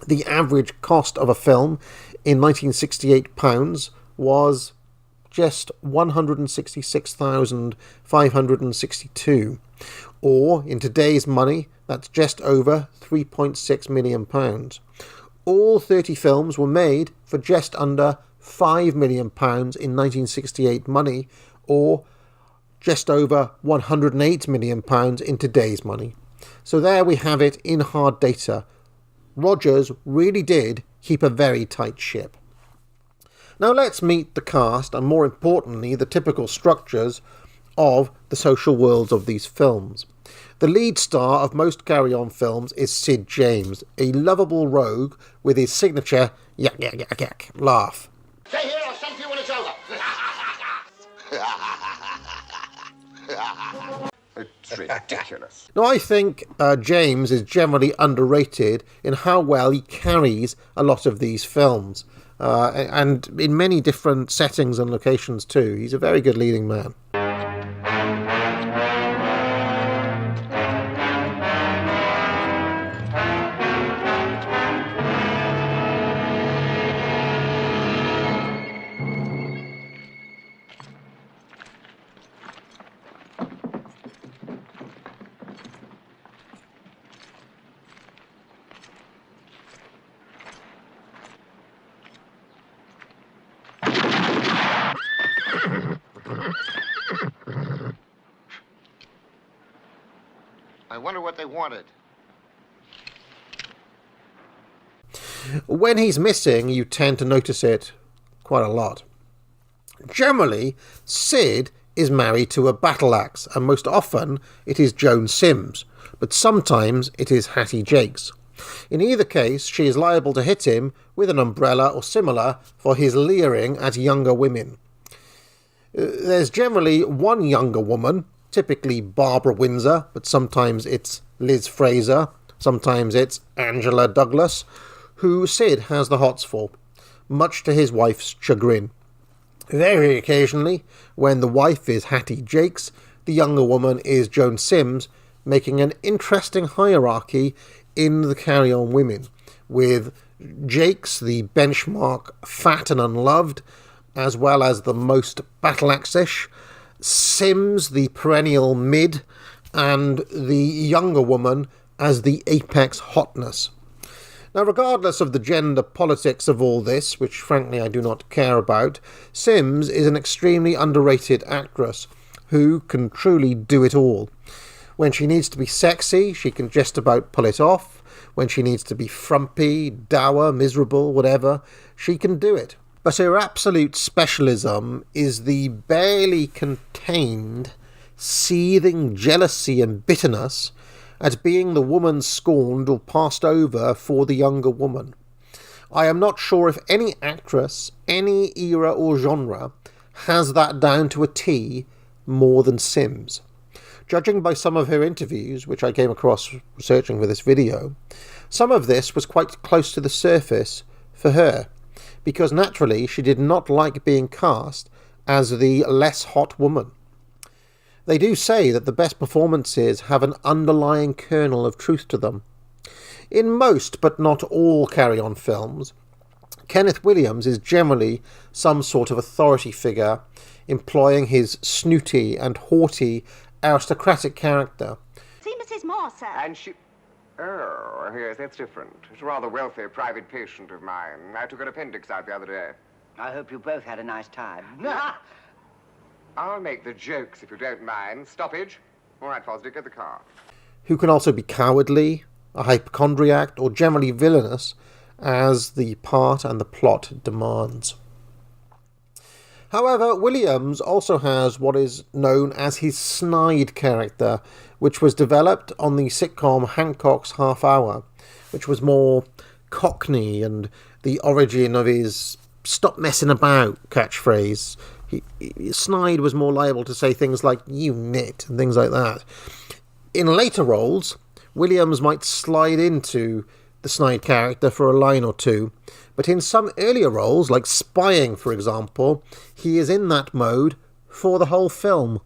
The average cost of a film in 1968 pounds was just 166,562, or in today's money, that's just over £3.6 million. All 30 films were made for just under £5 million in 1968 money, or just over £108 million in today's money. So there we have it in hard data. Rogers really did keep a very tight ship. Now let's meet the cast, and more importantly, the typical structures of the social worlds of these films. The lead star of most carry-on films is Sid James, a lovable rogue with his signature yak yak yak yak laugh. Stay here, I'll send for you when it's over. It's ridiculous. Now I think James is generally underrated in how well he carries a lot of these films, and in many different settings and locations too. He's a very good leading man. I wonder what they wanted. When he's missing, you tend to notice it quite a lot. Generally, Sid is married to a battle axe, and most often it is Joan Sims, but sometimes it is Hattie Jakes. In either case, she is liable to hit him with an umbrella or similar for his leering at younger women. There's generally one younger woman, typically Barbara Windsor, but sometimes it's Liz Fraser, sometimes it's Angela Douglas, who Sid has the hots for, much to his wife's chagrin. Very occasionally, when the wife is Hattie Jakes, the younger woman is Joan Sims, making an interesting hierarchy in the carry-on women, with Jakes, the benchmark fat and unloved, as well as the most battle-axe-ish, Sims, the perennial mid, and the younger woman as the apex hotness. Now, regardless of the gender politics of all this, which frankly I do not care about, Sims is an extremely underrated actress who can truly do it all. When she needs to be sexy, she can just about pull it off. When she needs to be frumpy, dour, miserable, whatever, she can do it. But her absolute specialism is the barely contained, seething jealousy and bitterness at being the woman scorned or passed over for the younger woman. I am not sure if any actress, any era or genre, has that down to a T more than Sims. Judging by some of her interviews, which I came across researching for this video, some of this was quite close to the surface for her, because naturally she did not like being cast as the less hot woman. They do say that the best performances have an underlying kernel of truth to them. In most, but not all, Carry-On films, Kenneth Williams is generally some sort of authority figure, employing his snooty and haughty aristocratic character. See Mrs. Moore, sir. And she... Oh, yes, that's different. It's a rather wealthy private patient of mine. I took an appendix out the other day. I hope you both had a nice time. I'll make the jokes if you don't mind. Stoppage. All right, Fosdick, get the car. Who can also be cowardly, a hypochondriac, or generally villainous, as the part and the plot demands. However, Williams also has what is known as his snide character, which was developed on the sitcom Hancock's Half Hour, which was more cockney and the origin of his "stop messing about" catchphrase. Snide was more liable to say things like "you nit" and things like that. In later roles, Williams might slide into the snide character for a line or two, but in some earlier roles, like Spying, for example, he is in that mode for the whole film.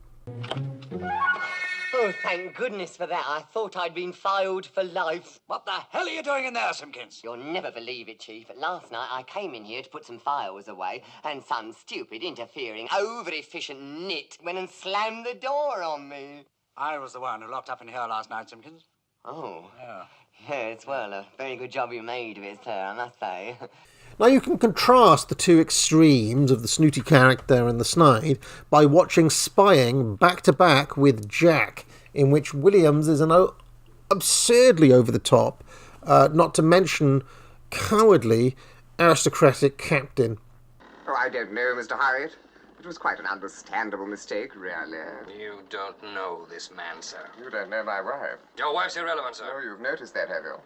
Oh, thank goodness for that. I thought I'd been filed for life. What the hell are you doing in there, Simpkins? You'll never believe it, Chief. Last night I came in here to put some files away, and some stupid, interfering, over-efficient nit went and slammed the door on me. I was the one who locked up in here last night, Simpkins. Oh. Yeah. Yes, well, a very good job you made of it, sir, I must say. Now you can contrast the two extremes of the snooty character and the snide by watching Spying back-to-back with Jack, in which Williams is an absurdly over-the-top, not to mention cowardly, aristocratic captain. Oh, I don't know, Mr. Hyatt. It was quite an understandable mistake, really. You don't know this man, sir. You don't know my wife. Your wife's irrelevant, sir. Oh, you've noticed that, have you?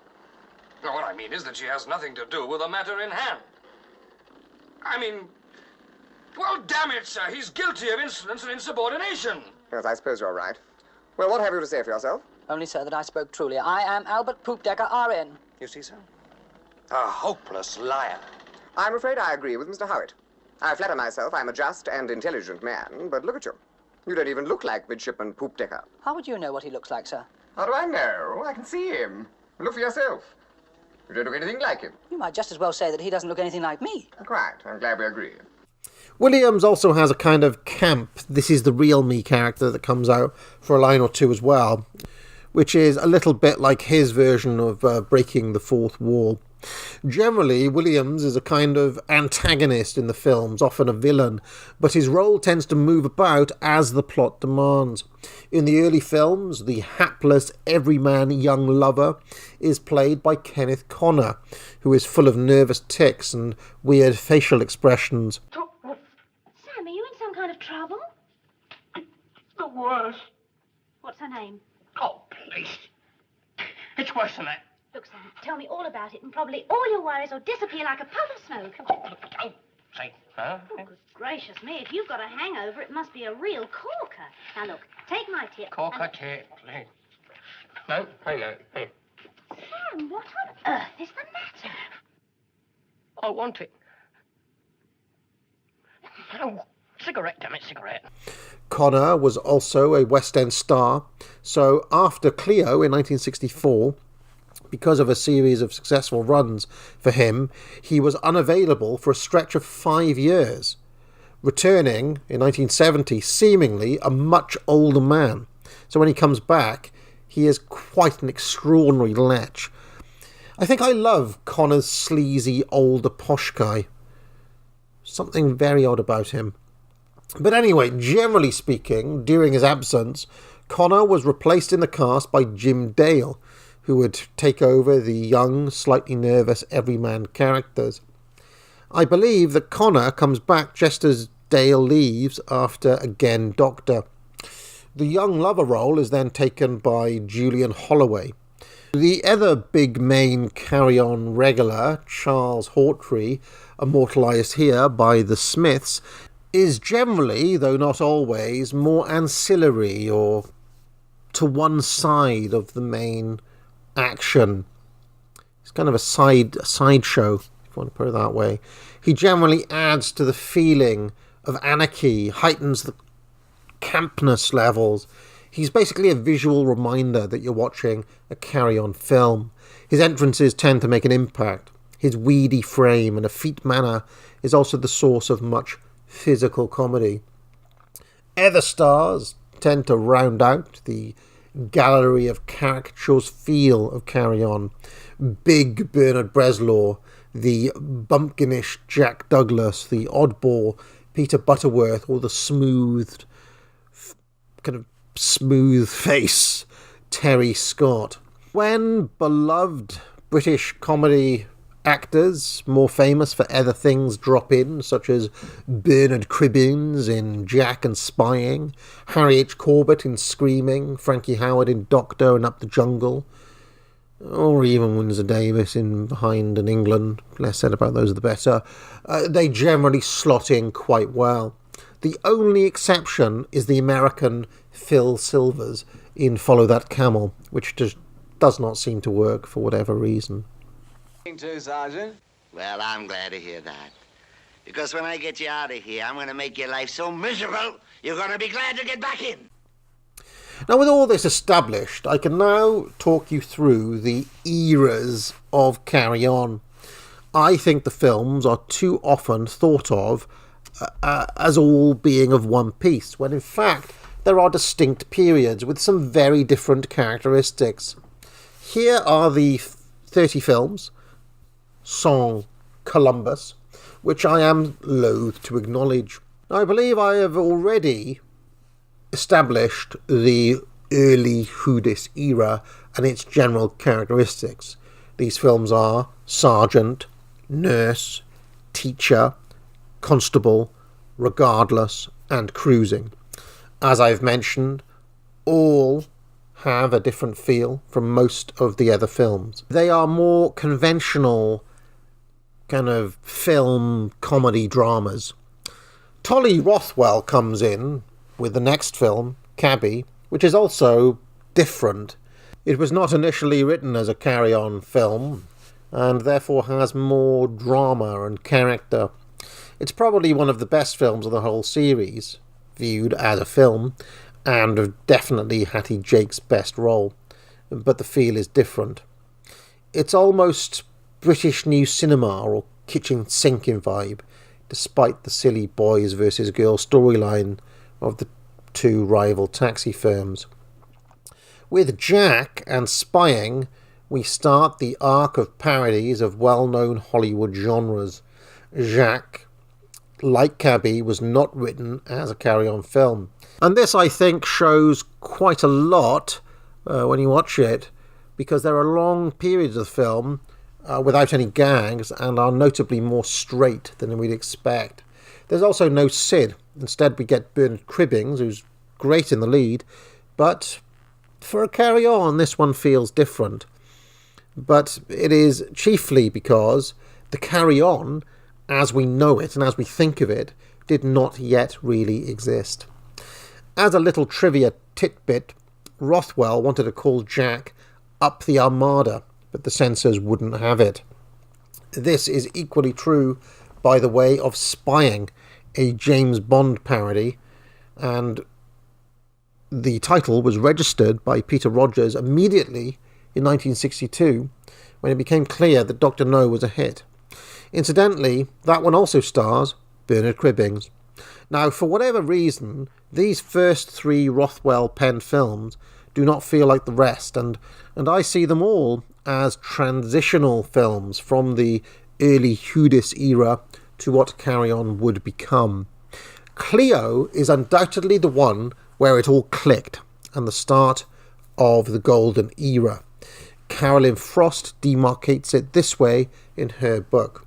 No, what I mean is that she has nothing to do with the matter in hand. I mean, well, damn it, sir, he's guilty of insolence and insubordination. Yes, I suppose you're right. Well, what have you to say for yourself? Only, sir, that I spoke truly. I am Albert Poopdecker, R.N. You see, sir? A hopeless liar. I'm afraid I agree with Mr. Howitt. I flatter myself I'm a just and intelligent man, but look at you. You don't even look like Midshipman Poopdecker. How would you know what he looks like, sir? How do I know? I can see him. Look for yourself. You don't look anything like him. You might just as well say that he doesn't look anything like me. Quite. I'm glad we agree. Williams also has a kind of camp, this is the real me character that comes out for a line or two as well, which is a little bit like his version of breaking the fourth wall. Generally, Williams is a kind of antagonist in the films, often a villain, but his role tends to move about as the plot demands. In the early films, the hapless, everyman young lover is played by Kenneth Connor, who is full of nervous tics and weird facial expressions. Sam, are you in some kind of trouble? The worst. What's her name? Oh, please. It's worse than that. Look, Sam, tell me all about it, and probably all your worries will disappear like a puff of smoke. Don't say, huh? Oh, good gracious me, if you've got a hangover, it must be a real corker. Now, look, take my tip. Corker tip, please. No, hang on. Hey. Sam, what on earth is the matter? I want it. Oh, cigarette, damn it, cigarette. Connor was also a West End star, so after Cleo in 1964, because of a series of successful runs for him, he was unavailable for a stretch of 5 years, returning in 1970 seemingly a much older man. So when he comes back, he is quite an extraordinary lech. I think I love Connor's sleazy, older, posh guy. Something very odd about him. But anyway, generally speaking, during his absence, Connor was replaced in the cast by Jim Dale, who would take over the young, slightly nervous everyman characters. I believe that Connor comes back just as Dale leaves after Again Doctor. The young lover role is then taken by Julian Holloway. The other big main Carry-On regular, Charles Hawtrey, immortalised here by the Smiths, is generally, though not always, more ancillary or to one side of the main action. It's kind of a sideshow, if you want to put it that way. He generally adds to the feeling of anarchy, heightens the campness levels. He's basically a visual reminder that you're watching a Carry-On film. His entrances tend to make an impact. His weedy frame and effete manner is also the source of much physical comedy. Other stars tend to round out the gallery of caricatures feel of Carry-On. Big Bernard Bresslaw, the bumpkinish Jack Douglas, the oddball Peter Butterworth, or the kind of smooth face Terry Scott. When beloved British comedy actors, more famous for other things, drop in, such as Bernard Cribbins in Jack and Spying, Harry H. Corbett in Screaming, Frankie Howerd in Doctor and Up the Jungle, or even Windsor Davis in Behind in England, less said about those the better, they generally slot in quite well. The only exception is the American Phil Silvers in Follow That Camel, which just does not seem to work for whatever reason. Too, Sergeant. Well, I'm glad to hear that. Because when I get you out of here, I'm going to make your life so miserable, you're going to be glad to get back in. Now, with all this established, I can now talk you through the eras of Carry-On. I think the films are too often thought of as all being of one piece, when in fact there are distinct periods with some very different characteristics. Here are the 30 films, Song Columbus, which I am loath to acknowledge. Now, I believe I have already established the early Whodis era and its general characteristics. These films are Sergeant, Nurse, Teacher, Constable, Regardless, and Cruising. As I've mentioned, all have a different feel from most of the other films. They are more conventional kind of film comedy dramas. Tolly Rothwell comes in with the next film, Cabby, which is also different. It was not initially written as a Carry-On film and therefore has more drama and character. It's probably one of the best films of the whole series, viewed as a film, and definitely Hattie Jake's best role, but the feel is different. It's almost British New Cinema or kitchen sinking vibe, despite the silly boys versus girls storyline of the two rival taxi firms. With Jack and Spying, we start the arc of parodies of well-known Hollywood genres. Jack, like Cabby, was not written as a Carry-On film. And this, I think, shows quite a lot when you watch it, because there are long periods of the film without any gags and are notably more straight than we'd expect. There's also no Sid. Instead, we get Bernard Cribbins, who's great in the lead, but for a Carry-On, this one feels different. But it is chiefly because the Carry-On, as we know it and as we think of it, did not yet really exist. As a little trivia tidbit, Rothwell wanted to call Jack Up the Armada, but the censors wouldn't have it. This is equally true, by the way, of Spying, a James Bond parody, and the title was registered by Peter Rogers immediately in 1962 when it became clear that Dr. No was a hit. Incidentally, that one also stars Bernard Cribbins. Now, for whatever reason, these first three Rothwell penned films do not feel like the rest, and I see them all as transitional films from the early Hudis era to what Carry On would become. Cleo is undoubtedly the one where it all clicked, and the start of the golden era. Carolyn Frost demarcates it this way in her book.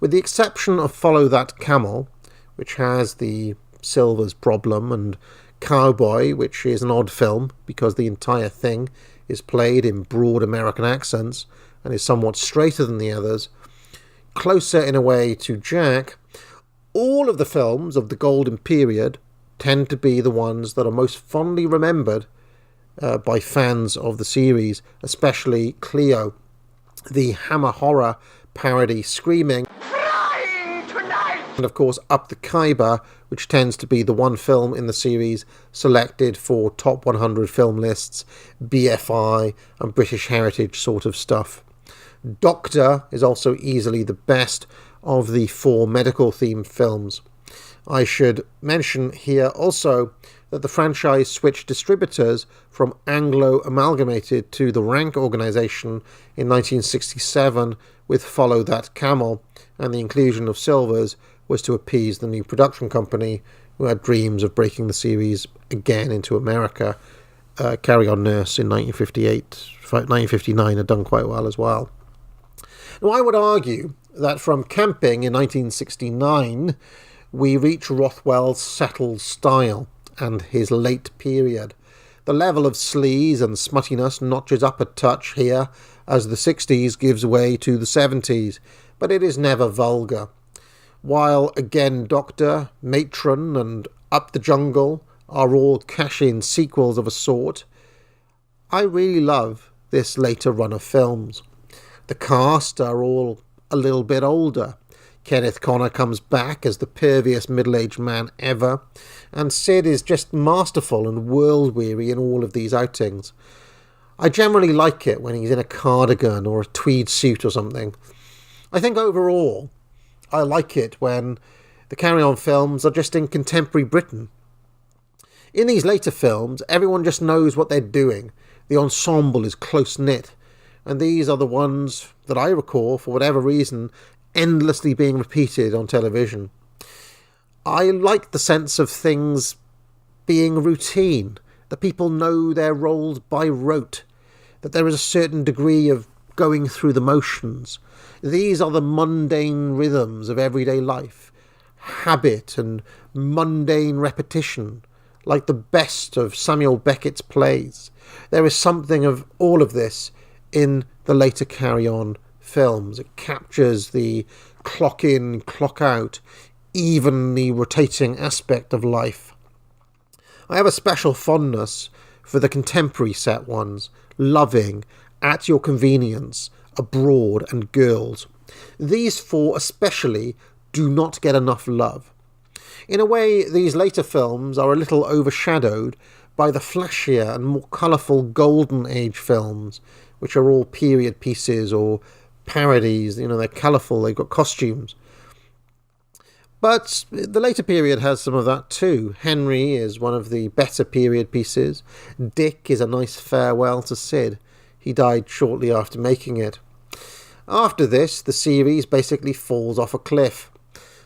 With the exception of Follow That Camel, which has the Silver's Problem, and Cowboy, which is an odd film because the entire thing is played in broad American accents and is somewhat straighter than the others, closer in a way to Jack, all of the films of the golden period tend to be the ones that are most fondly remembered by fans of the series, especially Cleo, the Hammer horror parody Screaming, and of course Up the Khyber, which tends to be the one film in the series selected for top 100 film lists, BFI and British Heritage sort of stuff. Doctor is also easily the best of the 4 medical themed films. I should mention here also that the franchise switched distributors from Anglo Amalgamated to the Rank organisation in 1967 with Follow That Camel, and the inclusion of Silvers was to appease the new production company who had dreams of breaking the series again into America. Carry On Nurse in 1959 had done quite well as well. Now, I would argue that from Camping in 1969 we reach Rothwell's settled style and his late period. The level of sleaze and smuttiness notches up a touch here as the 60s gives way to the 70s, but it is never vulgar. While Again Doctor, Matron and Up the Jungle are all cash-in sequels of a sort, I really love this later run of films. The cast are all a little bit older. Kenneth Connor comes back as the pervious middle-aged man ever, and Sid is just masterful and world-weary in all of these outings. I generally like it when he's in a cardigan or a tweed suit or something. I think overall, I like it when the Carry On films are just in contemporary Britain. In these later films, everyone just knows what they're doing. The ensemble is close-knit, and these are the ones that I recall, for whatever reason, endlessly being repeated on television. I like the sense of things being routine, that people know their roles by rote, that there is a certain degree of going through the motions. These are the mundane rhythms of everyday life, habit and mundane repetition, like the best of Samuel Beckett's plays. There is something of all of this in the later Carry On films. It captures the clock in, clock out, evenly rotating aspect of life. I have a special fondness for the contemporary set ones, Loving, At Your Convenience, Abroad and Girls. These 4 especially do not get enough love. In a way, these later films are a little overshadowed by the flashier and more colourful Golden Age films, which are all period pieces or parodies. You know, they're colourful, they've got costumes. But the later period has some of that too. Henry is one of the better period pieces. Dick is a nice farewell to Sid. He died shortly after making it. After this, the series basically falls off a cliff.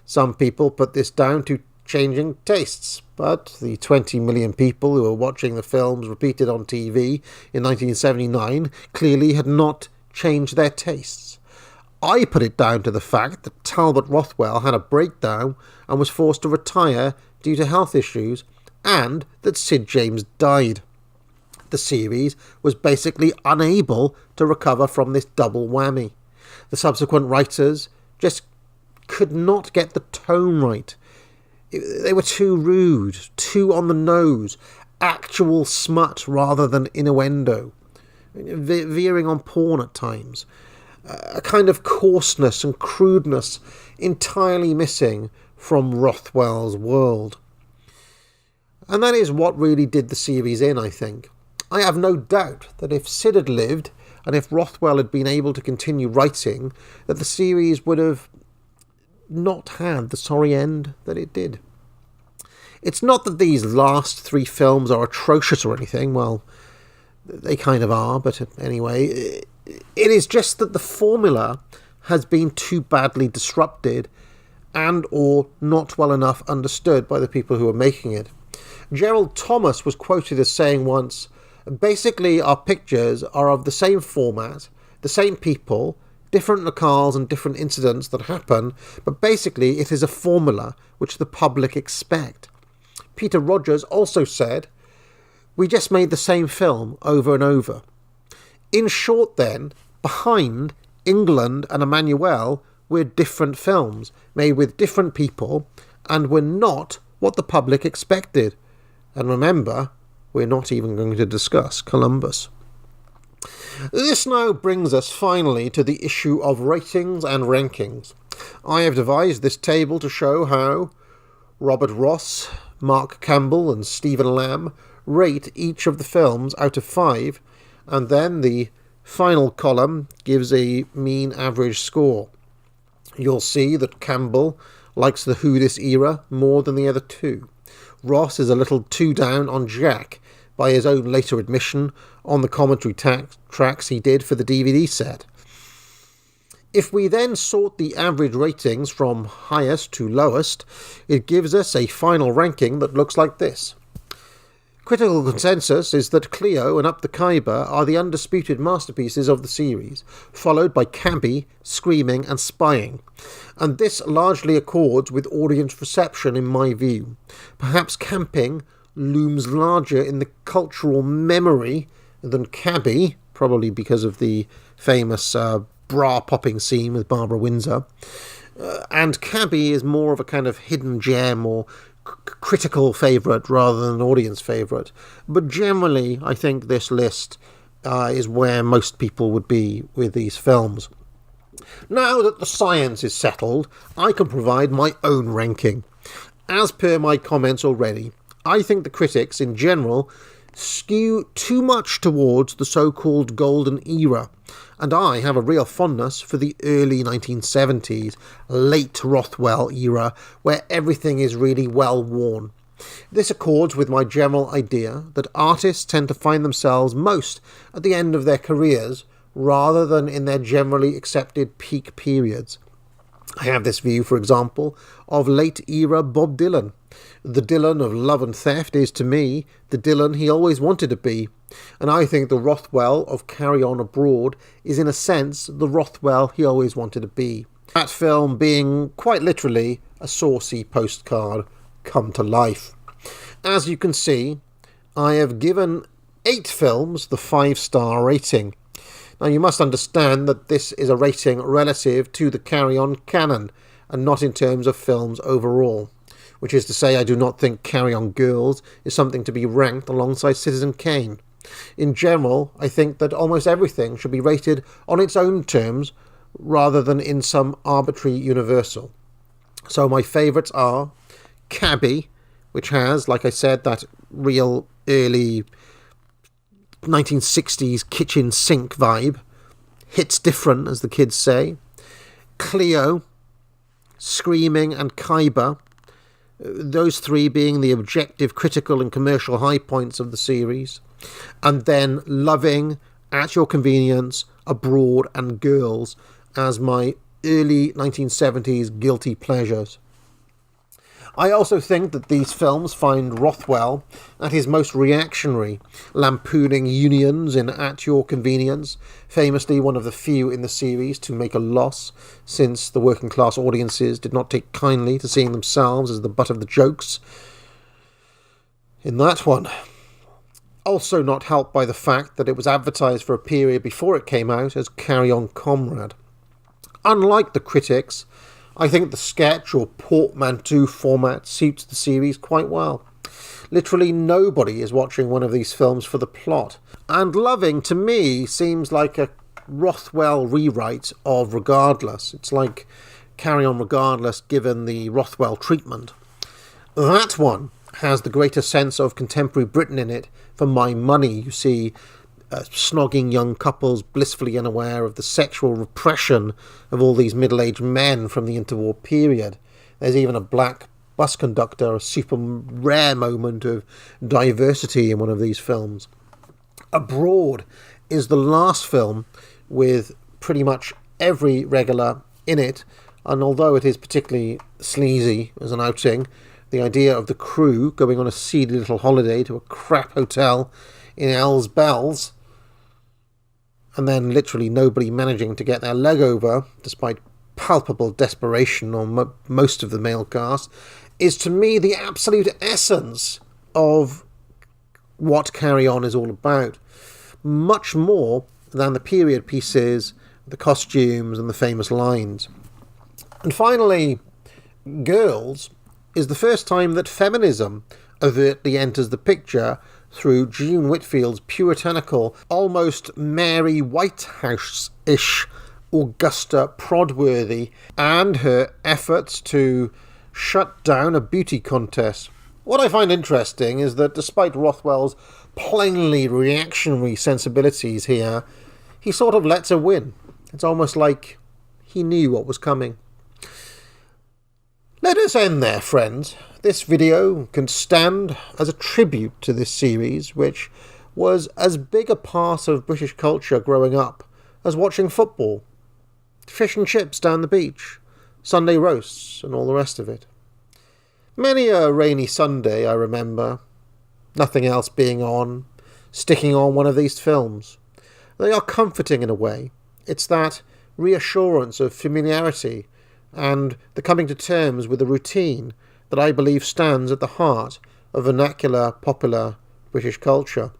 Some people put this down to changing tastes, but the 20 million people who were watching the films repeated on TV in 1979 clearly had not changed their tastes. I put it down to the fact that Talbot Rothwell had a breakdown and was forced to retire due to health issues, and that Sid James died. The series was basically unable to recover from this double whammy. The subsequent writers just could not get the tone right. They were too rude, too on the nose, actual smut rather than innuendo, veering on porn at times. A kind of coarseness and crudeness entirely missing from Rothwell's world. And that is what really did the series in, I think. I have no doubt that if Sid had lived, and if Rothwell had been able to continue writing, that the series would have not had the sorry end that it did. It's not that these last 3 films are atrocious or anything. Well, they kind of are, but anyway, It is just that the formula has been too badly disrupted and or not well enough understood by the people who are making it. Gerald Thomas was quoted as saying once, basically our pictures are of the same format, the same people, different locales and different incidents that happen, but basically it is a formula which the public expect. Peter Rogers also said, we just made the same film over and over. In short then, behind England and Emmanuel, we're different films, made with different people, and we're not what the public expected. And remember, we're not even going to discuss Columbus. This now brings us finally to the issue of ratings and rankings. I have devised this table to show how Robert Ross, Mark Campbell and Stephen Lamb rate each of the films out of 5, and then the final column gives a mean average score. You'll see that Campbell likes the Who This era more than the other two. Ross is a little too down on Jack, by his own later admission, on the commentary tracks he did for the DVD set. If we then sort the average ratings from highest to lowest, it gives us a final ranking that looks like this. Critical consensus is that Cleo and Up the Khyber are the undisputed masterpieces of the series, followed by Cabby, Screaming and Spying, and this largely accords with audience reception in my view. Perhaps Camping looms larger in the cultural memory than Cabby, probably because of the famous bra-popping scene with Barbara Windsor, and Cabby is more of a kind of hidden gem or critical favourite rather than an audience favourite. But generally, I think this list is where most people would be with these films. Now that the science is settled, I can provide my own ranking. As per my comments already, I think the critics in general skew too much towards the so-called golden era, and I have a real fondness for the early 1970s, late Rothwell era, where everything is really well worn. This accords with my general idea that artists tend to find themselves most at the end of their careers, rather than in their generally accepted peak periods. I have this view, for example, of late-era Bob Dylan. The Dylan of Love and Theft is, to me, the Dylan he always wanted to be, and I think the Rothwell of Carry On Abroad is, in a sense, the Rothwell he always wanted to be. That film being, quite literally, a saucy postcard come to life. As you can see, I have given 8 films the 5-star rating. Now, you must understand that this is a rating relative to the Carry On canon, and not in terms of films overall. Which is to say, I do not think Carry On Girls is something to be ranked alongside Citizen Kane. In general, I think that almost everything should be rated on its own terms, rather than in some arbitrary universal. So my favourites are Cabby, which has, like I said, that real early 1960s kitchen sink vibe. Hits different, as the kids say. Cleo, Screaming and Khyber, those 3 being the objective, critical and commercial high points of the series. And then Loving, At Your Convenience, Abroad and Girls as my early 1970s guilty pleasures. I also think that these films find Rothwell at his most reactionary, lampooning unions in At Your Convenience, famously one of the few in the series to make a loss, since the working class audiences did not take kindly to seeing themselves as the butt of the jokes in that one. Also not helped by the fact that it was advertised for a period before it came out as Carry On Comrade. Unlike the critics, I think the sketch or portmanteau format suits the series quite well. Literally nobody is watching one of these films for the plot. And Loving, to me, seems like a Rothwell rewrite of Regardless. It's like Carry On Regardless given the Rothwell treatment. That one has the greater sense of contemporary Britain in it for my money. You see snogging young couples blissfully unaware of the sexual repression of all these middle-aged men from the interwar period. There's even a black bus conductor, a super rare moment of diversity in one of these films. Abroad is the last film with pretty much every regular in it, and although it is particularly sleazy as an outing, the idea of the crew going on a seedy little holiday to a crap hotel in Ells Bells, and then literally nobody managing to get their leg over, despite palpable desperation on most of the male cast, is to me the absolute essence of what Carry On is all about. Much more than the period pieces, the costumes and the famous lines. And finally, Girls is the first time that feminism overtly enters the picture through June Whitfield's puritanical, almost Mary Whitehouse-ish Augusta Prodworthy and her efforts to shut down a beauty contest. What I find interesting is that despite Rothwell's plainly reactionary sensibilities here, he sort of lets her win. It's almost like he knew what was coming. Let us end there, friends. This video can stand as a tribute to this series, which was as big a part of British culture growing up as watching football, fish and chips down the beach, Sunday roasts and all the rest of it. Many a rainy Sunday, I remember, nothing else being on, sticking on one of these films. They are comforting in a way. It's that reassurance of familiarity and the coming to terms with a routine that I believe stands at the heart of vernacular, popular British culture.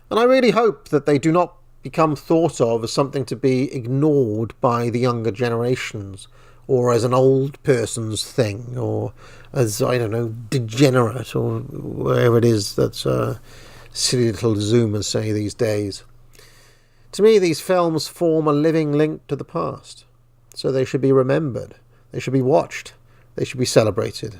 And I really hope that they do not become thought of as something to be ignored by the younger generations, or as an old person's thing, or as, I don't know, degenerate, or whatever it is that silly little Zoomers say these days. To me, these films form a living link to the past, so they should be remembered, they should be watched, they should be celebrated.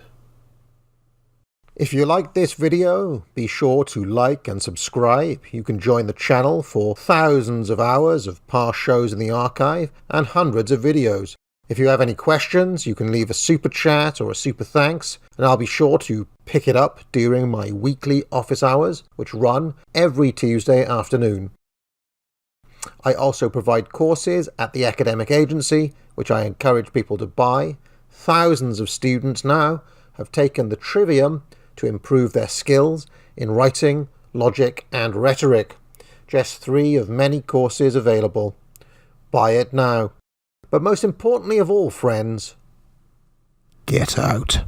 If you like this video, be sure to like and subscribe. You can join the channel for thousands of hours of past shows in the archive and hundreds of videos. If you have any questions, you can leave a super chat or a super thanks, and I'll be sure to pick it up during my weekly office hours, which run every Tuesday afternoon. I also provide courses at the academic agency, which I encourage people to buy. Thousands of students now have taken the Trivium to improve their skills in writing, logic and rhetoric. Just 3 of many courses available. Buy it now. But most importantly of all, friends, get out.